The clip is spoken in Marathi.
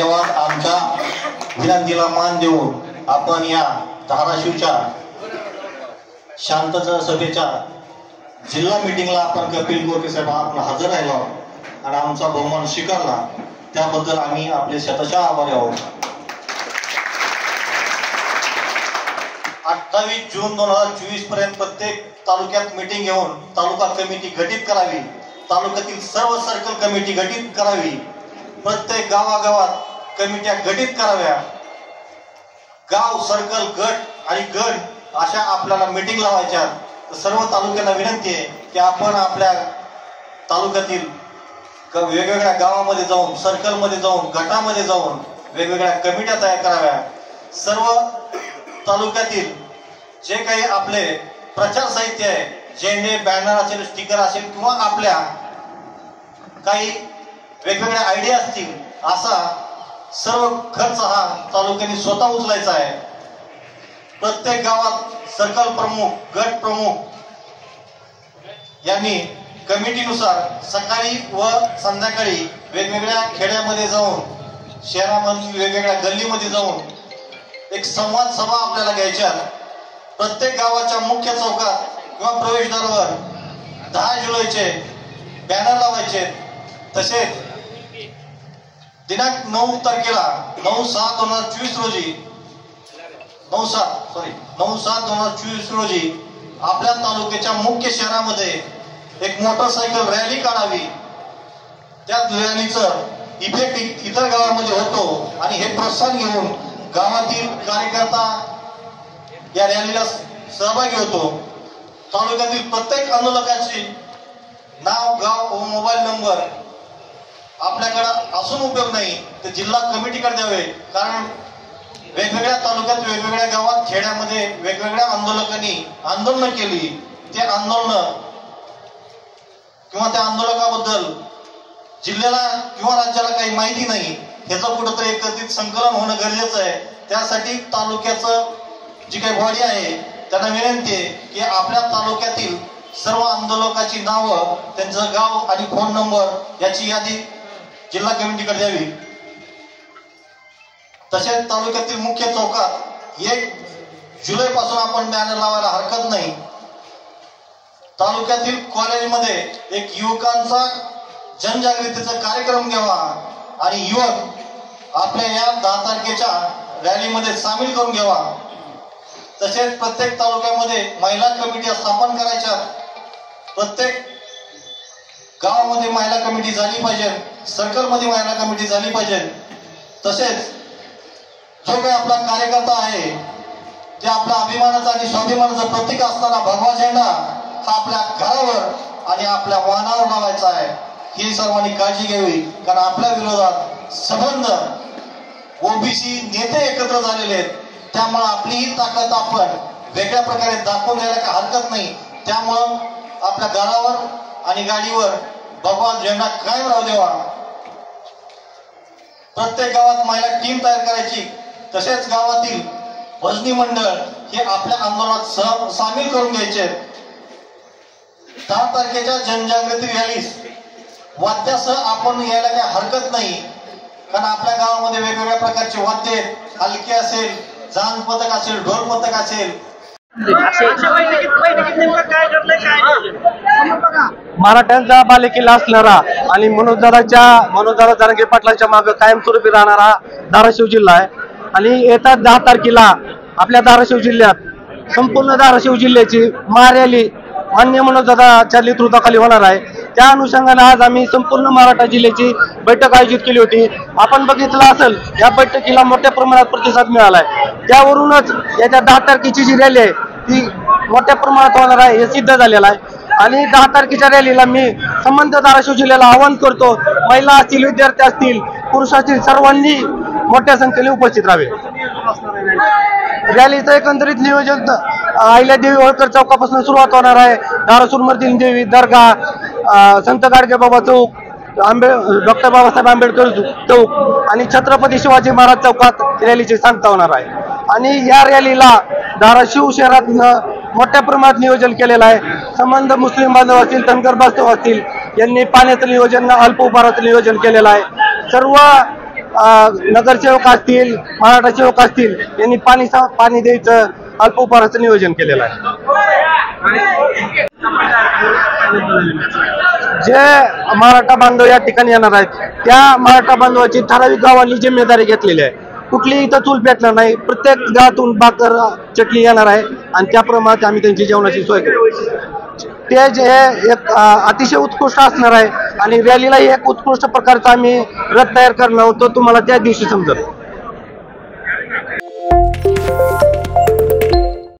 धन्यवाद। आमच्या विनंतीला मान देऊन आपण या धाराशिवच्या शांतता सभेच्या जिल्हा मीटिंगला आपण कपिल गोरखे साहेब आपण हजर राहिलो आणि आमचा बहुमान स्वीकारला, त्याबद्दल आम्ही आपले शतशः आभारी आहोत। 28 जून 2024 पर्यंत प्रत्येक तालुक्यात मीटिंग घेऊन तालुका कमिटी गठीत करावी, तालुक्यातील सर्व सर्कल कमिटी गठीत करावी, प्रत्येक गावागावात कमिट्या गठीत कराव्या, गाव सर्कल गट आणि गट अशा आपल्याला मीटिंग लावायच्या। सर्व तालुक्यांना विनंती आहे की आपण आपल्या तालुक्यातील वेगवेगळ्या गावामध्ये जाऊन, सर्कलमध्ये जाऊन, गटामध्ये जाऊन वेगवेगळ्या कमिट्या तयार कराव्या। सर्व तालुक्यातील जे काही आपले प्रचार साहित्य आहे, झेंडे, बॅनर असेल, स्टिकर असेल किंवा आपल्या काही वेगवेगळ्या आयडिया असतील, असा सर्व खर्च हा तालुक्याने स्वतः उचलायचा आहे। प्रत्येक गावात सर्कल प्रमुख, गट प्रमुख यांनी कमिटीनुसार सकाळी व संध्याकाळी वेगवेगळ्या खेड्यामध्ये जाऊन, शहरामध्ये वेगवेगळ्या गल्लीमध्ये जाऊन एक संवाद सभा आपल्याला घ्यायच्या। प्रत्येक गावाच्या मुख्य चौकात किंवा प्रवेशद्वारावर 10 जुलैचे बॅनर लावायचे। तसेच दिनांक 9 तारखेला 9/7/2024 रोजी 9/7/2024 रोजी आपल्या तालुक्याच्या मुख्य शहरामध्ये एक मोटरसायकल रॅली काढावी। त्या रॅलीचं इफेक्ट इतर गावामध्ये होतो आणि हे प्रोत्साहन घेऊन गावातील कार्यकर्ता या रॅलीला सहभागी होतो। तालुक्यातील प्रत्येक आंदोलकाची नाव, गाव व मोबाईल नंबर आपल्याकडे असून उपयोग नाही, ते जिल्हा कमिटीकडे द्यावे। कारण वेगवेगळ्या तालुक्यात, वेगवेगळ्या गावात, खेड्यामध्ये वेगवेगळ्या आंदोलकांनी आंदोलन केली, ते आंदोलन किंवा त्या आंदोलकाबद्दल जिल्ह्याला किंवा राज्याला काही माहिती नाही, ह्याचं कुठंतरी एकत्रित संकलन होणं गरजेचं आहे। त्यासाठी तालुक्याचं जी काही बॉडी आहे त्यांना विनंती आहे की आपल्या तालुक्यातील सर्व आंदोलकाची नावं, त्यांचं गाव आणि फोन नंबर याची यादी जिल्हा कमिटीकडे द्यावी। तसेच तालुक्यातील मुख्य चौकात 1 जुलैपासून आपण बॅनर लावायला हरकत नाही। तालुक्यातील कॉलेजमध्ये एक युवकांचा जनजागृतीचा कार्यक्रम घ्यावा आणि युवक आपल्या या 10 तारखेच्या रॅलीमध्ये सामील करून घ्यावा। तसेच प्रत्येक तालुक्यामध्ये महिला कमिटी स्थापन करायच्या। प्रत्येक गावामध्ये महिला कमिटी झाली पाहिजे, सर्कलमध्ये महिला कमिटी झाली पाहिजे। तसेच जो काही आपला कार्यकर्ता आहे ते आपल्या अभिमानाचा आणि स्वाभिमानाचं प्रतीक असताना भगवा झेंडा हा आपल्या घरावर आणि आपल्या वाहनावर लावायचा आहे, ही सर्वांनी काळजी घ्यावी। कारण आपल्या विरोधात सबंध ओबीसी नेते एकत्र झालेले आहेत, त्यामुळे आपली ही ताकद आपण वेगळ्या प्रकारे दाखवून द्यायला काही हरकत नाही। त्यामुळं आपल्या घरावर आणि गाडीवर भगवा झेंडा कायम राहू द्यावा। प्रत्येक गावात महिला टीम तयार करायची। तसेच गावातील भजनी मंडळ हे आपल्या आंदोलनात सामील करून घ्यायचे। 10 तारखेच्या जनजागृती रॅलीस वाद्यासह आपण यायला काही हरकत नाही, कारण आपल्या गावामध्ये वेगवेगळ्या प्रकारचे वाद्य, हलके असेल, जाण पथक असेल, ढोल पथक असेल। मराठ्यांचा बालेकिल्ला असणारा आणि मनोजदादा जरांगे पाटलांच्या मागे कायमस्वरूपी राहणारा धाराशिव जिल्हा आहे। आणि येत्या 10 तारखेला आपल्या धाराशिव जिल्ह्यात संपूर्ण धाराशिव जिल्ह्याची महारॅली माननीय मनोजदादाच्या नेतृत्वाखाली होणार आहे। त्या अनुषंगाने आज आम्ही संपूर्ण मराठा जिल्ह्याची बैठक आयोजित केली होती। आपण बघितलं असेल, या बैठकीला मोठ्या प्रमाणात प्रतिसाद मिळालाय। त्यावरूनच येत्या 10 तारखेची जी रॅली आहे ती मोठ्या प्रमाणात होणार आहे हे सिद्ध झालेलं आहे। आणि 10 तारखेच्या रॅलीला मी संबंधित धाराशिव जिल्ह्याला आवाहन करतो, महिला असतील, विद्यार्थी असतील, पुरुष असतील, सर्वांनी मोठ्या संख्येने उपस्थित राहावे। रॅलीचं एकंदरीत नियोजन अहिल्यादेवी होळकर चौकापासून सुरुवात होणार आहे। धाराशिव मर्दिनी देवी दर्गा, संत गाडगेबाबा चौक, डॉक्टर बाबासाहेब आंबेडकर चौक आणि छत्रपती शिवाजी महाराज चौकात रॅलीची सांगता होणार आहे। आणि या रॅलीला धाराशिव शहरातनं मोठ्या प्रमाणात नियोजन केलेलं आहे। संबंध मुस्लिम बांधव असतील, धनगर बांधव असतील, यांनी पाण्याचं नियोजन, अल्प उपहाराचं नियोजन केलेलं आहे। सर्व नगरसेवक असतील, मराठा सेवक असतील, यांनी पाणी द्यायचं अल्पोपहाराचं नियोजन केलेलं आहे. जे मराठा बांधव या ठिकाणी येणार आहेत त्या मराठा बांधवाची ठराविक गावांनी जिम्मेदारी घेतलेली आहे. कुठली इथं चूल पेटणार नाही, प्रत्येक गावातून भाकर चटणी येणार आहे आणि त्याप्रमाणे आम्ही त्यांची जेवणाची सोय करू. ते जे एक अतिशय उत्कृष्ट असणार आहे आणि रॅलीलाही एक उत्कृष्ट प्रकारचा आम्ही रथ तयार करणार होतो, तुम्हाला त्या दिवशी समजेल.